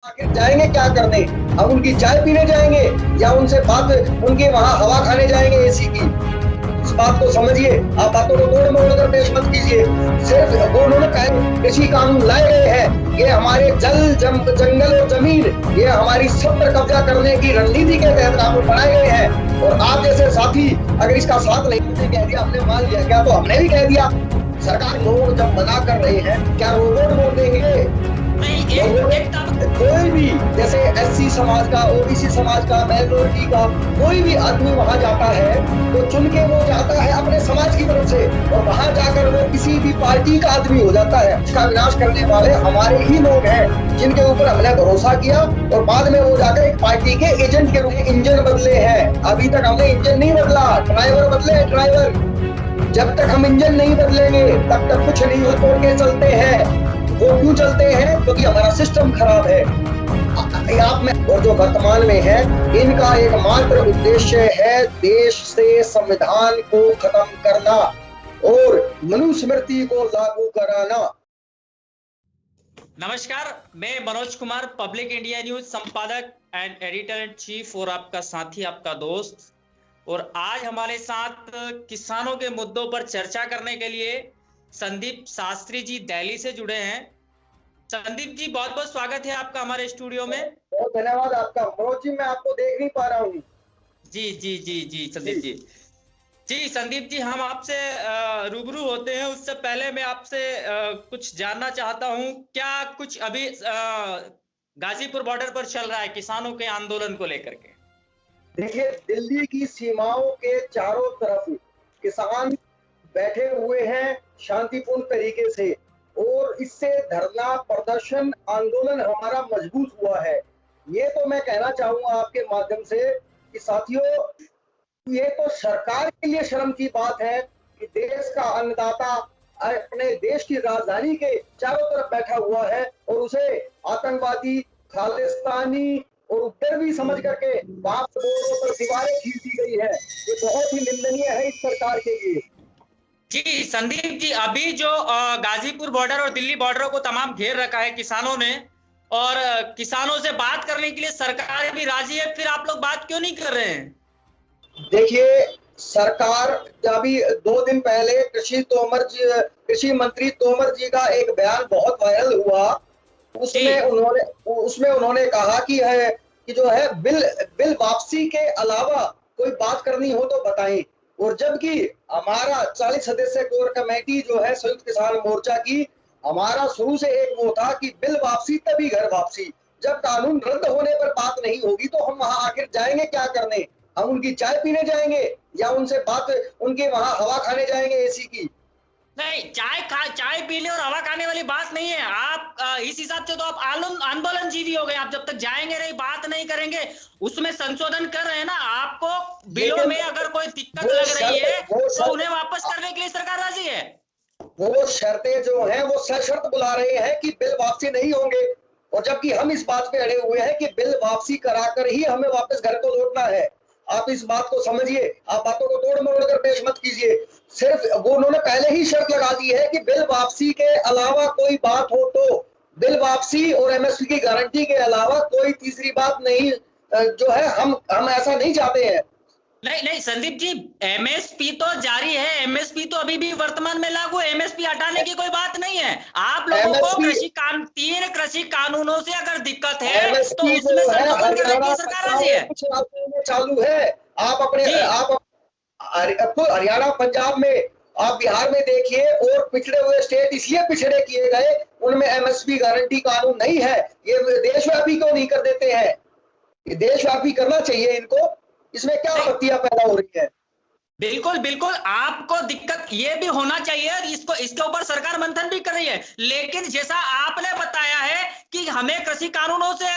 आखिर जाएंगे क्या करने? हम उनकी चाय पीने जाएंगे या उनसे बात उनके वहां हवा खाने जाएंगे एसी की? इस बात को समझिए। आप बातों को तोड़ मोड़ कर पेश मत कीजिए। सिर्फ वो उन्होंने पहले कृषि कानून लाए गए हैं, ये हमारे जंगल और जमीन, ये हमारी सब पर कब्जा करने की रणनीति के तहत कानून बनाए गए हैं। और आप जैसे साथी अगर इसका साथ नहीं देते, कह दिया हमने मान लिया, क्या तो हमने भी कह दिया। सरकार लोग जब मना कर रहे हैं, क्या रोबोट बोल देंगे? कोई भी जैसे एससी समाज का, ओबीसी समाज का, माइनॉरिटी का कोई भी आदमी वहां जाता है तो चुन के वो जाता है अपने समाज की तरफ से, और वहां जाकर वो किसी भी पार्टी का आदमी हो जाता है। इसका विनाश करने वाले हमारे ही लोग हैं जिनके ऊपर हमने भरोसा किया, और बाद में वो जाकर एक पार्टी के एजेंट के रूप में इंजन बदले हैं। अभी तक हमने इंजन नहीं बदला, ड्राइवर बदले, ड्राइवर। जब तक हम इंजन नहीं बदलेंगे तब तक कुछ नहीं हो, तोड़ के चलते हैं। वो क्यों चलते हैं? क्योंकि हमारा सिस्टम खराब है। आप में और जो वर्तमान में है, इनका एकमात्र उद्देश्य है देश से संविधान को खत्म करना और मनुस्मृति को लागू कराना। नमस्कार, मैं Manoj Kumar, public India news संपादक एंड एडिटर इन चीफ और आपका साथी, आपका दोस्त। और आज हमारे साथ किसानों के मुद्दों पर चर्चा करने के लिए संदीप शास्त्री जी दिल्ली से जुड़े हैं। संदीप जी, बहुत बहुत स्वागत है आपका हमारे स्टूडियो में। बहुत धन्यवाद आपका। मनोज जी, मैं आपको देख नहीं पा रहा हूँ। जी जी जी जी संदीप जी। जी संदीप जी, हम आपसे रूबरू होते हैं उससे पहले मैं आपसे कुछ जानना चाहता हूं, क्या कुछ अभी गाजीपुर बॉर्डर पर चल रहा है किसानों के आंदोलन को लेकर के? देखिए, दिल्ली की सीमाओं के चारों तरफ किसान बैठे हुए हैं शांतिपूर्ण तरीके से, और इससे धरना प्रदर्शन आंदोलन हमारा मजबूत हुआ है। ये तो मैं कहना चाहूंगा आपके माध्यम से कि साथियों, ये तो सरकार के लिए शर्म की बात है कि देश का अन्नदाता अपने देश की राजधानी के चारों तरफ बैठा हुआ है और उसे आतंकवादी, खालिस्तानी और उपद्रवी समझ करके वहां बोर्डों पर दीवारें खींच दी गई है। ये बहुत ही निंदनीय है इस सरकार के लिए। जी संदीप जी, अभी जो गाजीपुर बॉर्डर और दिल्ली बॉर्डर को तमाम घेर रखा है किसानों ने, और किसानों से बात करने के लिए सरकार भी राजी है, फिर आप लोग बात क्यों नहीं कर रहे हैं? देखिए, सरकार अभी 2 दिन पहले कृषि मंत्री तोमर जी का एक बयान बहुत वायरल हुआ। उसमें उन्होंने कहा कि जो है बिल वापसी के अलावा कोई बात करनी हो तो बताएं। और जबकि हमारा 40 सदस्य कोर कमेटी जो है संयुक्त किसान मोर्चा की, हमारा शुरू से एक वो था कि बिल वापसी तभी घर वापसी। जब कानून रद्द होने पर बात नहीं होगी तो हम वहां आखिर जाएंगे क्या करने? हम उनकी चाय पीने जाएंगे या उनसे बात उनके वहां हवा खाने जाएंगे एसी की? नहीं, चाय पीने और हवा खाने वाली बात नहीं है। आप इस हिसाब से तो आप आंदोलन जीवी हो गए। आप जब तक जाएंगे नहीं, बात नहीं करेंगे, उसमें संशोधन कर रहे हैं ना। आपको बिलों में अगर कोई दिक्कत लग रही है तो उन्हें वापस करने के लिए सरकार राजी है। वो शर्तें जो हैं वो सशर्त बुला रहे हैं कि बिल वापसी नहीं होंगे, और जबकि हम इस बात पे अड़े हुए हैं कि बिल वापसी कराकर ही हमें वापस घर को लौटना है। आप इस बात को समझिए। आप बातों को तोड़ मरोड़ कर पेश मत कीजिए। सिर्फ वो उन्होंने पहले ही शर्त लगा दी है कि बिल वापसी के अलावा कोई बात हो तो, बिल वापसी और एमएसपी की गारंटी के अलावा कोई तीसरी बात नहीं जो है, हम ऐसा नहीं चाहते हैं। नहीं नहीं संदीप जी, एमएसपी तो जारी है, एमएसपी तो अभी भी वर्तमान में लागू है, एमएसपी हटाने की कोई बात नहीं है। आप लोगों को 3 कृषि कानूनों से अगर दिक्कत है तो उसमें संशोधन करने की सरकार राजी है। चालू है। आप हरियाणा, पंजाब में, आप बिहार में देखिए, और पिछड़े हुए स्टेट इसलिए पिछड़े किए गए, उनमें एमएसपी गारंटी कानून नहीं है। ये देशव्यापी क्यों नहीं कर देते हैं? ये देशव्यापी करना चाहिए इनको। इसमें क्या आपत्तियां पैदा हो रही है? बिल्कुल बिल्कुल, आपको दिक्कत ये भी होना चाहिए, इसके ऊपर सरकार मंथन भी कर रही है। लेकिन जैसा आपने बताया है कि हमें कृषि कानूनों से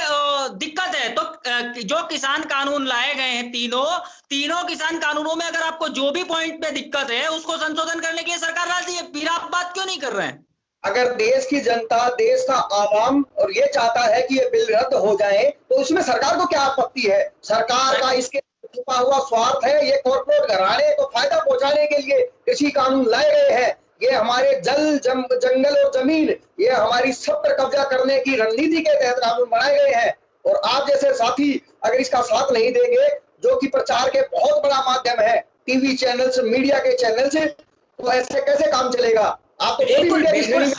दिक्कत है, तो जो किसान कानून लाए गए हैं तीनों किसान कानूनों में अगर आपको जो भी पॉइंट पे दिक्कत है उसको संशोधन करने के लिए सरकार राजी है, फिर आप बात क्यों नहीं कर रहे हैं? अगर देश की जनता, देश का आवाम और ये चाहता है कि ये बिल रद्द हो जाए तो उसमें सरकार को क्या आपत्ति है? सरकार का इसके छुपा हुआ स्वार्थ है। ये कॉर्पोरेट घराने को फायदा पहुंचाने के लिए कृषि कानून लाए गए हैं। ये हमारे जंगल और जमीन, ये हमारी सब पर कब्जा करने की रणनीति के तहत कानून बनाए गए हैं। और आप जैसे साथी अगर इसका साथ नहीं देंगे, जो कि प्रचार के बहुत बड़ा माध्यम है, टीवी चैनल्स, मीडिया के चैनल्स, तो ऐसे कैसे काम चलेगा? आप तो बिल्कुल बिल्कुल,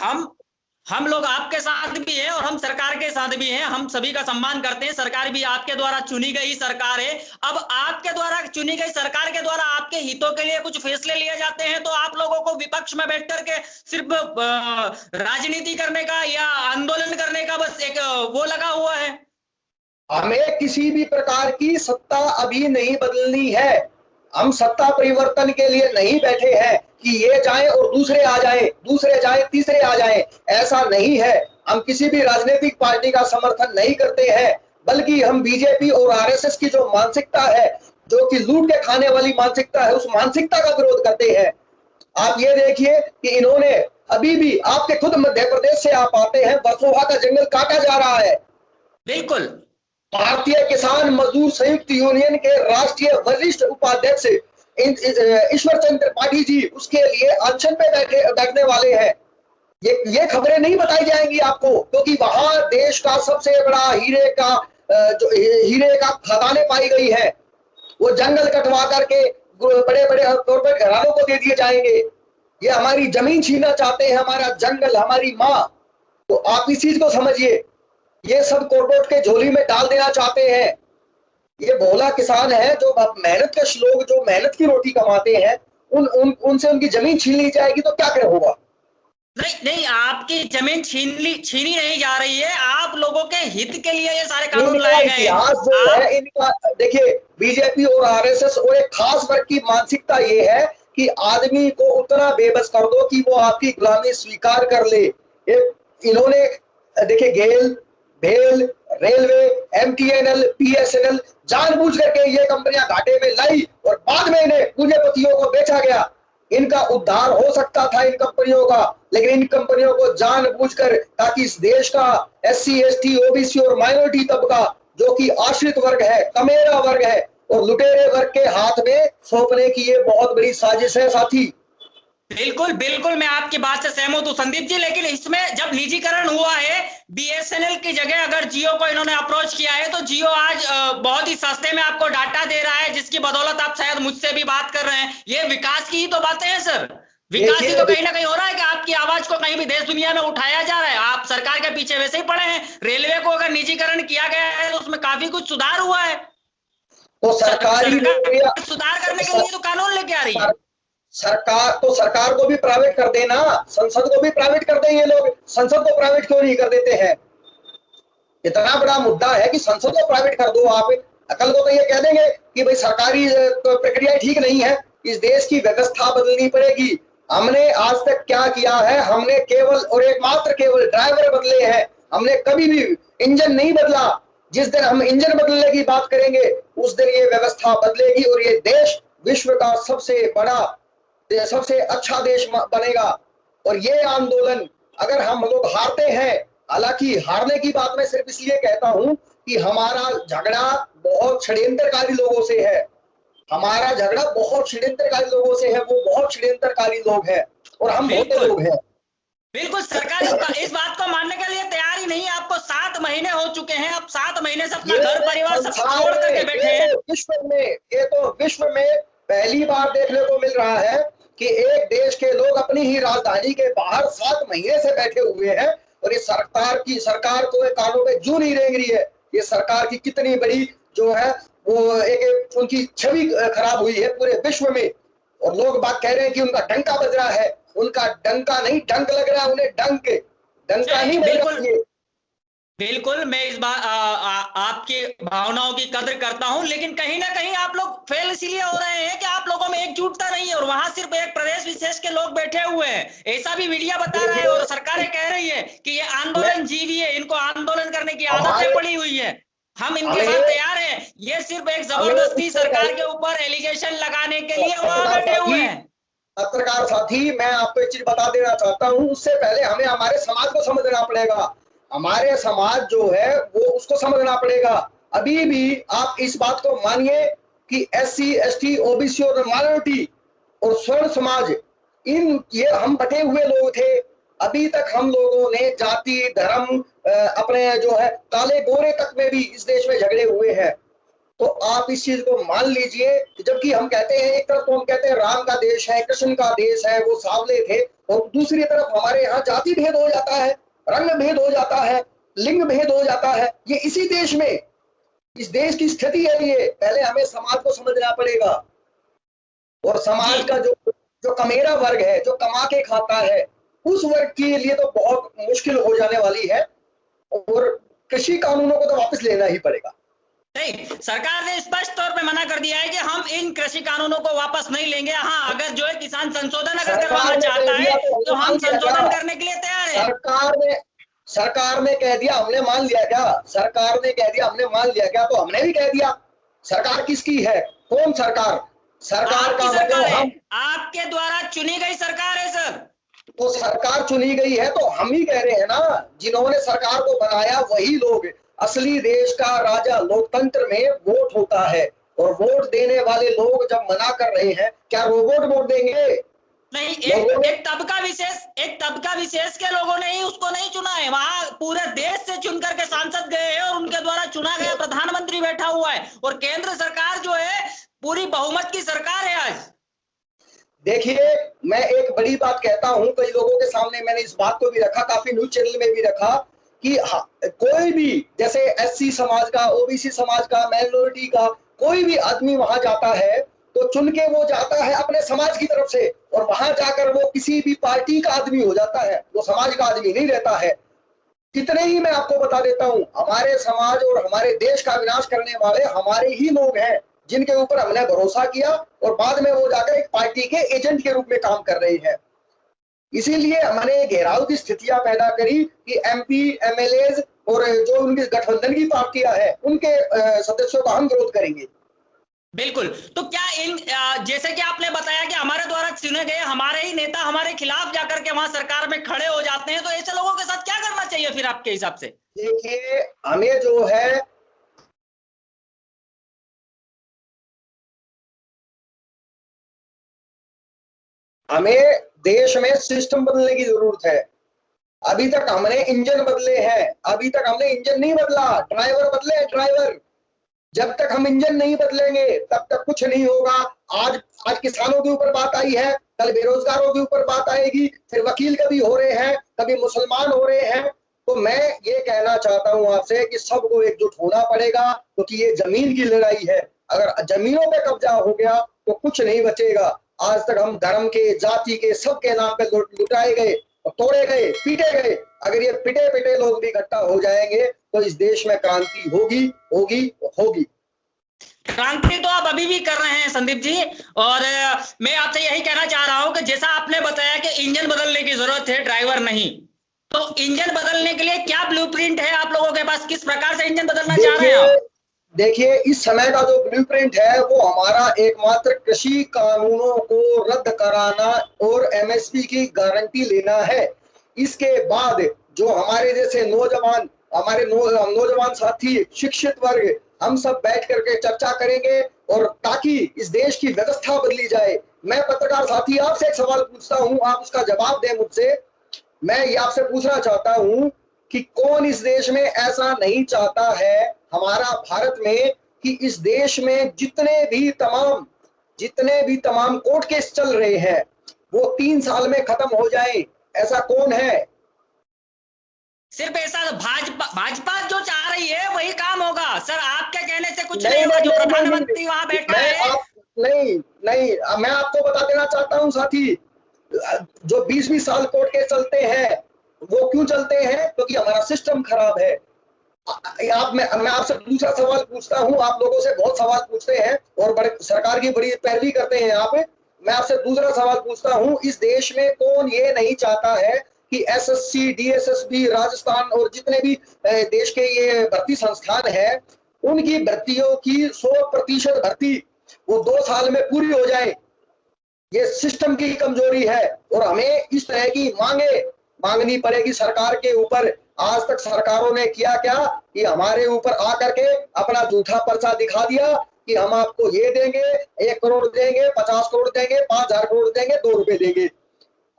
हम लोग आपके साथ भी हैं और हम सरकार के साथ भी हैं, हम सभी का सम्मान करते हैं। सरकार भी आपके द्वारा चुनी गई सरकार है। अब आपके द्वारा चुनी गई सरकार के द्वारा आपके हितों के लिए कुछ फैसले लिए जाते हैं, तो आप लोगों को विपक्ष में बैठ करके सिर्फ राजनीति करने का या आंदोलन करने का बस एक वो लगा हुआ है। हमें किसी भी प्रकार की सत्ता अभी नहीं बदलनी है। हम सत्ता परिवर्तन के लिए नहीं बैठे हैं कि ये जाए और दूसरे आ जाए, दूसरे जाए तीसरे आ जाए, ऐसा नहीं है। हम किसी भी राजनीतिक पार्टी का समर्थन नहीं करते हैं, बल्कि हम बीजेपी और आरएसएस की जो मानसिकता है, जो कि लूट के खाने वाली मानसिकता है, उस मानसिकता का विरोध करते हैं। आप ये देखिए कि इन्होंने अभी भी, आपके खुद मध्य प्रदेश से आप आते हैं, वर्सोवा का जंगल काटा जा रहा है। बिल्कुल। भारतीय किसान मजदूर संयुक्त यूनियन के राष्ट्रीय वरिष्ठ उपाध्यक्ष ईश्वर चंद्र त्रिपाठी जी उसके लिए अनशन पे बैठने वाले हैं। ये खबरें नहीं बताई जाएंगी आपको, क्योंकि वहां देश का सबसे बड़ा हीरे का खदानें पाई गई है। वो जंगल कटवा करके बड़े बड़े कॉर्पोरेट घरानों को दे दिए जाएंगे। ये हमारी जमीन छीनना चाहते हैं, हमारा जंगल, हमारी माँ। तो आप इस चीज को समझिए, ये सब कॉर्पोरेट के झोली में डाल देना चाहते हैं। ये भोला किसान है, जो मेहनत के लोग, जो मेहनत की रोटी कमाते हैं, उनसे उनकी जमीन छीन ली जाएगी तो क्या कर होगा? नहीं, आपकी जमीन छीनी नहीं जा रही है, आप लोगों के हित के लिए ये सारे कानून लाए गए हैं। इनका देखिए, बीजेपी और आरएसएस और एक खास वर्ग की मानसिकता ये है कि आदमी को उतना बेबस कर दो कि वो आपकी गुलामी स्वीकार कर ले। इन्होंने देखिए, गेल, भेल, रेलवे, एमटीएनएल, पीएसएनएल, जानबूझ करके ये कंपनियां घाटे में लाई और बाद में इन्हें पूंजीपतियों को बेचा गया। इनका उद्धार हो सकता था इन कंपनियों का, लेकिन इन कंपनियों को जानबूझकर, ताकि इस देश का एससी, एसटी, ओबीसी और माइनॉरिटी तबका, जो कि आश्रित वर्ग है, कमेरा वर्ग है, और लुटेरे वर्ग के हाथ में सौंपने की ये बहुत बड़ी साजिश है साथी। बिल्कुल बिल्कुल, मैं आपकी बात से सहमत हूं संदीप जी, लेकिन इसमें जब निजीकरण हुआ है, बीएसएनएल की जगह अगर जियो को इन्होंने अप्रोच किया है, तो जियो आज बहुत ही सस्ते में आपको डाटा दे रहा है, जिसकी बदौलत आप शायद मुझसे भी बात कर रहे हैं। ये विकास की ही तो बातें हैं सर। विकास ही तो कहीं ना कहीं हो रहा है कि आपकी आवाज को कहीं भी देश दुनिया में उठाया जा रहा है। आप सरकार के पीछे वैसे ही पड़े हैं। रेलवे को अगर निजीकरण किया गया है तो उसमें काफी कुछ सुधार हुआ है, तो सरकार सुधार करने के लिए तो कानून लेके आ रही है। सरकार को भी प्राइवेट कर देना, संसद को भी प्राइवेट कर दें। ये लोग संसद को प्राइवेट क्यों नहीं कर देते हैं? इतना बड़ा मुद्दा है कि संसद को प्राइवेट कर दो। आप अकल को तो ये कह देंगे कि भाई सरकारी प्रक्रिया ठीक नहीं है, इस देश की व्यवस्था बदलनी पड़ेगी। हमने आज तक क्या किया है? हमने केवल और एकमात्र केवल ड्राइवर बदले हैं, हमने कभी भी इंजन नहीं बदला। जिस दिन हम इंजन बदलने की बात करेंगे, उस दिन ये व्यवस्था बदलेगी और ये देश विश्व का सबसे बड़ा, सबसे अच्छा देश बनेगा। और ये आंदोलन अगर हम लोग हारते हैं, हालांकि हारने की बात मैं सिर्फ इसलिए कहता हूं कि हमारा झगड़ा बहुत षड्यंत्रकारी लोगों से है, हमारा झगड़ा बहुत षड्यंत्रकारी लोगों से है। वो बहुत षड्यंत्रकारी लोग हैं और हम बहुत लोग हैं। बिल्कुल, सरकार इस बात को मानने के लिए तैयार ही नहीं है। आपको 7 महीने हो चुके हैं, अब 7 महीने से अपना घर परिवार सब छोड़ करके बैठे हैं। ये तो विश्व में पहली बार देखने को मिल रहा है कि एक देश के लोग अपनी ही राजधानी के बाहर 7 महीने से बैठे हुए हैं और ये सरकार को कानों में जू नहीं रेंग रही है। ये सरकार की कितनी बड़ी जो है वो एक उनकी छवि खराब हुई है पूरे विश्व में। और लोग बात कह रहे हैं कि उनका डंका बज रहा है, उनका डंका नहीं डंक लग रहा है, उन्हें डंका नहीं बज रहा है। बिल्कुल, मैं इस बात आपकी भावनाओं की कदर करता हूं, लेकिन कहीं ना कहीं आप लोग फेल इसीलिए हो रहे हैं कि आप लोगों में एकजुटता नहीं है और वहां सिर्फ एक प्रदेश विशेष के लोग बैठे हुए हैं। ऐसा भी मीडिया बता रहा है और सरकारें कह रही है कि ये आंदोलन जीवी है, इनको आंदोलन करने की आदतें पड़ी हुई है। हम इनके साथ तैयार हैं। ये सिर्फ एक जबरदस्ती सरकार के ऊपर एलिगेशन लगाने के लिए वहां बैठे हुए हैं। पत्रकार साथी, मैं आपको एक चीज बता देना चाहता हूं, उससे पहले हमें हमारे समाज को समझना पड़ेगा। हमारे समाज जो है वो उसको समझना पड़ेगा। अभी भी आप इस बात को मानिए कि एससी, एसटी, ओबीसी और माइनॉरिटी और स्वर्ण समाज ये हम बटे हुए लोग थे। अभी तक हम लोगों ने जाति, धर्म, अपने जो है काले गोरे तक में भी इस देश में झगड़े हुए हैं। तो आप इस चीज को मान लीजिए, जबकि हम कहते हैं, एक तरफ तो हम कहते हैं राम का देश है, कृष्ण का देश है, वो सांवले थे, और दूसरी तरफ हमारे यहाँ जाति भेद हो जाता है, रंग भेद हो जाता है, लिंग भेद हो जाता है। ये इसी देश में, इस देश की स्थिति है ये। पहले हमें समाज को समझना पड़ेगा, और समाज का जो जो कमेरा वर्ग है, जो कमा के खाता है, उस वर्ग के लिए तो बहुत मुश्किल हो जाने वाली है, और कृषि कानूनों को तो वापस लेना ही पड़ेगा। नहीं, सरकार ने स्पष्ट तौर पे मना कर दिया है कि हम इन कृषि कानूनों को वापस नहीं लेंगे। हाँ, अगर जो है किसान संशोधन अगर करवाना चाहता है तो हम संशोधन करने के लिए तैयार है। सरकार ने कह दिया, हमने मान लिया क्या? सरकार ने कह दिया, हमने मान लिया क्या? तो हमने भी कह दिया। सरकार किसकी है? कौन सरकार? सरकार का मतलब हम, आपके द्वारा चुनी गई सरकार है सर। तो सरकार चुनी गई है तो हम ही कह रहे हैं ना, जिन्होंने सरकार को बनाया वही लोग। असली देश का राजा लोकतंत्र में वोट होता है, और वोट देने वाले लोग जब मना कर रहे हैं, क्या रोबोट वोट देंगे? नहीं, एक तबका विशेष के लोगों ने ही उसको नहीं चुना है। वहां पूरे देश से चुन करके सांसद गए हैं और उनके द्वारा चुना गया प्रधानमंत्री बैठा हुआ है, और केंद्र सरकार जो है पूरी बहुमत की सरकार है आज। देखिए, मैं एक बड़ी बात कहता हूं, कई लोगों के सामने मैंने इस बात को भी रखा, काफी न्यूज चैनल में भी रखा, कि कोई भी, जैसे एससी समाज का, ओबीसी समाज का, माइनॉरिटी का कोई भी आदमी वहां जाता है तो चुन के वो जाता है अपने समाज की तरफ से, और वहां जाकर वो किसी भी पार्टी का आदमी हो जाता है, वो समाज का आदमी नहीं रहता है। कितने ही मैं आपको बता देता हूं, हमारे समाज और हमारे देश का विनाश करने वाले हमारे ही लोग हैं, जिनके ऊपर हमने भरोसा किया, और बाद में वो जाकर एक पार्टी के एजेंट के रूप में काम कर रहे हैं। इसीलिए हमने घेराव की स्थितियां पैदा करी कि एमपी, एमएलए और जो उनकी गठबंधन की पार्टियां हैं, उनके सदस्यों का हम विरोध करेंगे। बिल्कुल। तो क्या इन जैसे कि आपने बताया कि हमारे द्वारा चुने गए हमारे ही नेता हमारे खिलाफ जाकर के वहां सरकार में खड़े हो जाते हैं, तो ऐसे लोगों के साथ क्या करना चाहिए फिर आपके हिसाब से? देखिए, हमें जो है, हमें देश में सिस्टम बदलने की जरूरत है। अभी तक हमने इंजन बदले हैं, अभी तक हमने इंजन नहीं बदला, ड्राइवर बदले हैं, ड्राइवर। जब तक हम इंजन नहीं बदलेंगे तब तक कुछ नहीं होगा। आज किसानों के ऊपर बात आई है, कल बेरोजगारों के ऊपर बात आएगी, फिर वकील कभी हो रहे हैं, कभी मुसलमान हो रहे हैं। तो मैं ये कहना चाहता हूं आपसे कि सबको एकजुट होना पड़ेगा, क्योंकि ये जमीन की लड़ाई है। अगर जमीनों पे कब्जा हो गया तो कुछ नहीं बचेगा। आज तक हम धर्म के, जाति के, सबके नाम पे लुटाए गए, तोड़े गए, पीटे गए। अगर ये पिटे पिटे लोग भी इकट्ठा हो जाएंगे तो इस देश में क्रांति होगी, होगी, होगी। क्रांति तो आप अभी भी कर रहे हैं संदीप जी, और मैं आपसे यही कहना चाह रहा हूं कि जैसा आपने बताया कि इंजन बदलने की जरूरत है, ड्राइवर नहीं, तो इंजन बदलने के लिए क्या ब्लूप्रिंट है आप लोगों के पास? किस प्रकार से इंजन बदलना चाह रहे हैं आप? देखिए, इस समय का जो ब्लूप्रिंट है वो हमारा एकमात्र कृषि कानूनों को रद्द कराना और एमएसपी की गारंटी लेना है। इसके बाद जो हमारे जैसे नौजवान, हमारे नौजवान साथी, शिक्षित वर्ग, हम सब बैठ करके चर्चा करेंगे, और ताकि इस देश की व्यवस्था बदली जाए। मैं पत्रकार साथी आपसे एक सवाल पूछता हूं, आप उसका जवाब दें मुझसे। मैं ये आपसे पूछना चाहता हूं कि कौन इस देश में ऐसा नहीं चाहता है, हमारा भारत में, कि इस देश में जितने भी तमाम कोर्ट केस चल रहे हैं वो 3 साल में खत्म हो जाए? ऐसा कौन है? सिर्फ ऐसा भाजपा जो चाह रही है वही काम होगा सर, आपके कहने से कुछ नहीं होगा। जो प्रधानमंत्री वहां बैठा है, नहीं, मैं आपको बता देना चाहता हूं साथी, जो 20-20 साल कोर्ट केस चलते हैं वो क्यों चलते हैं? क्योंकि हमारा सिस्टम खराब है। मैं आपसे दूसरा सवाल पूछता हूं, आप लोगों से बहुत सवाल पूछते हैं और बड़े सरकार की बड़ी पैरवी करते हैं यहाँ पे। मैं आपसे दूसरा सवाल पूछता हूं, इस देश में कौन ये नहीं चाहता है कि एसएससी, डीएसएसबी, राजस्थान और जितने भी देश के ये भर्ती संस्थान है, उनकी भर्तियों की 100% भर्ती वो 2 साल में पूरी हो जाए? ये सिस्टम की कमजोरी है, और हमें इस तरह की मांगनी पड़ेगी सरकार के ऊपर। आज तक सरकारों ने किया क्या कि हमारे ऊपर आकर के अपना झूठा पर्चा दिखा दिया कि हम आपको ये देंगे, 1 करोड़ देंगे, 50 करोड़ देंगे, 5000 करोड़ देंगे, 2 रुपए देंगे।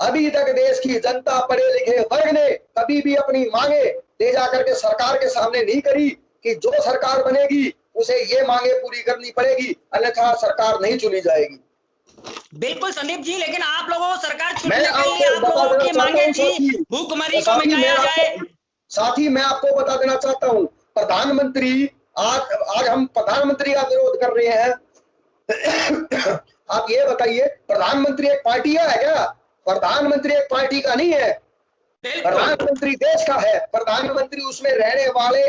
अभी तक देश की जनता, पढ़े लिखे वर्ग ने कभी भी अपनी मांगे ले जाकर के सरकार के सामने नहीं करी कि जो सरकार बनेगी उसे ये मांगे पूरी करनी पड़ेगी, अन्यथा सरकार नहीं चुनी जाएगी। बिल्कुल संदीप जी, लेकिन आप लोगों को सरकार चुनने मैं के लिए आप लोगों की मांगे थी भूखमरी को मिटाया जाए। साथ ही मैं आपको बता देना चाहता हूँ, प्रधानमंत्री आज हम प्रधानमंत्री का विरोध कर रहे हैं। आप ये बताइए, प्रधानमंत्री एक पार्टी है क्या? प्रधानमंत्री एक पार्टी का नहीं है, प्रधानमंत्री देश का है। प्रधानमंत्री उसमें रहने वाले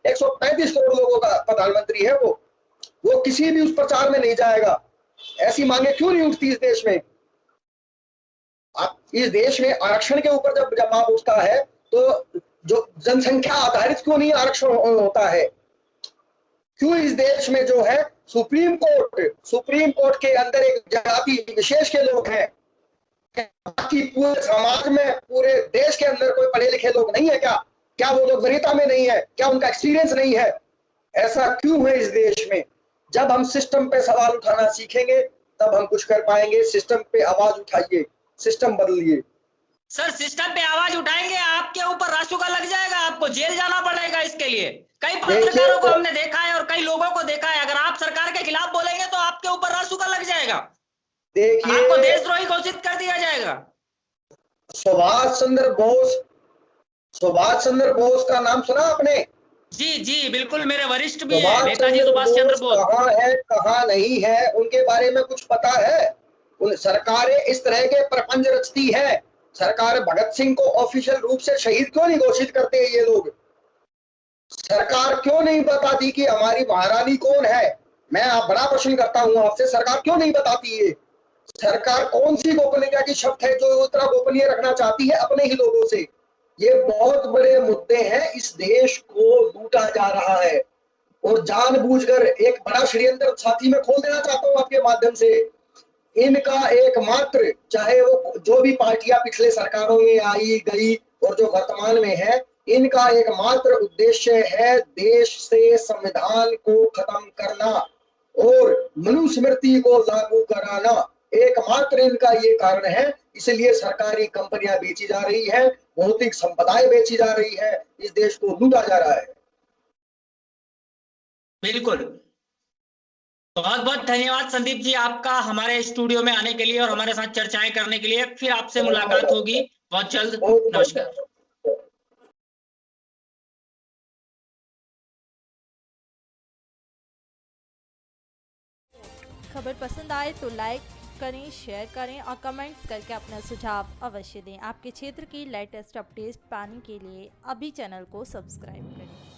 135 करोड़ लोगों का प्रधानमंत्री है। वो किसी भी उस प्रचार में नहीं जाएगा। ऐसी मांगे क्यों नहीं उठती इस देश में? आप इस देश में आरक्षण के ऊपर जब जवाब उठता है तो जो जनसंख्या आधारित क्यों नहीं आरक्षण होता है? क्यों इस देश में जो है सुप्रीम कोर्ट के अंदर एक जाति विशेष के लोग हैं, बाकी पूरे समाज में, पूरे देश के अंदर कोई पढ़े लिखे लोग नहीं है क्या? क्या वो लोग वरीयता में नहीं है? क्या उनका एक्सपीरियंस नहीं है? ऐसा क्यों है इस देश में? जब हम सिस्टम पे सवाल उठाना सीखेंगे तब हम कुछ कर पाएंगे। सिस्टम पे आवाज उठाइए, सिस्टम बदलिए। सर सिस्टम पे आवाज उठाएंगे, आपके ऊपर रासुका लग जाएगा, आपको जेल जाना पड़ेगा इसके लिए। कई पत्रकारों को हमने देखा है और कई लोगों को देखा है, अगर आप सरकार के खिलाफ बोलेंगे तो आपके ऊपर रासुका लग जाएगा, देखिए आपको देशद्रोही घोषित कर दिया जाएगा। सुभाष चंद्र बोस का नाम सुना आपने? जी जी बिल्कुल, मेरे वरिष्ठ भी हैं नेताजी सुभाष चंद्र बोस। कहाँ है कहाँ नहीं है उनके बारे में कुछ पता है? उन सरकारें इस तरह के प्रपंच रचती है। सरकार भगत सिंह को ऑफिशियल रूप से शहीद क्यों नहीं घोषित करते ये लोग? सरकार क्यों नहीं बताती कि हमारी महारानी कौन है? मैं बड़ा प्रश्न करता हूं आपसे, सरकार क्यों नहीं बताती ये? सरकार कौन सी गोपनीयता की शर्त है जो उतना गोपनीय रखना चाहती है अपने ही लोगों से? ये बहुत बड़े मुद्दे हैं। इस देश को लूटा जा रहा है और जानबूझकर एक बड़ा षड्यंत्र साथी में खोल देना चाहता हूं आपके माध्यम से। इनका एकमात्र, चाहे वो जो भी पार्टियां पिछले सरकारों में आई गई और जो वर्तमान में है, इनका एकमात्र उद्देश्य है देश से संविधान को खत्म करना और मनुस्मृति को लागू कराना। एकमात्र इनका ये कारण है। इसलिए सरकारी कंपनियां बेची जा रही है, भौतिक संपदाएं बेची जा रही है, इस देश को लूटा जा रहा है। बिल्कुल, बहुत बहुत धन्यवाद संदीप जी आपका हमारे स्टूडियो में आने के लिए और हमारे साथ चर्चाएं करने के लिए। फिर आपसे मुलाकात होगी बहुत जल्द। नमस्कार। खबर पसंद आए तो लाइक करें, शेयर करें और कमेंट्स करके अपना सुझाव अवश्य दें। आपके क्षेत्र की लेटेस्ट अपडेट पाने के लिए अभी चैनल को सब्सक्राइब करें।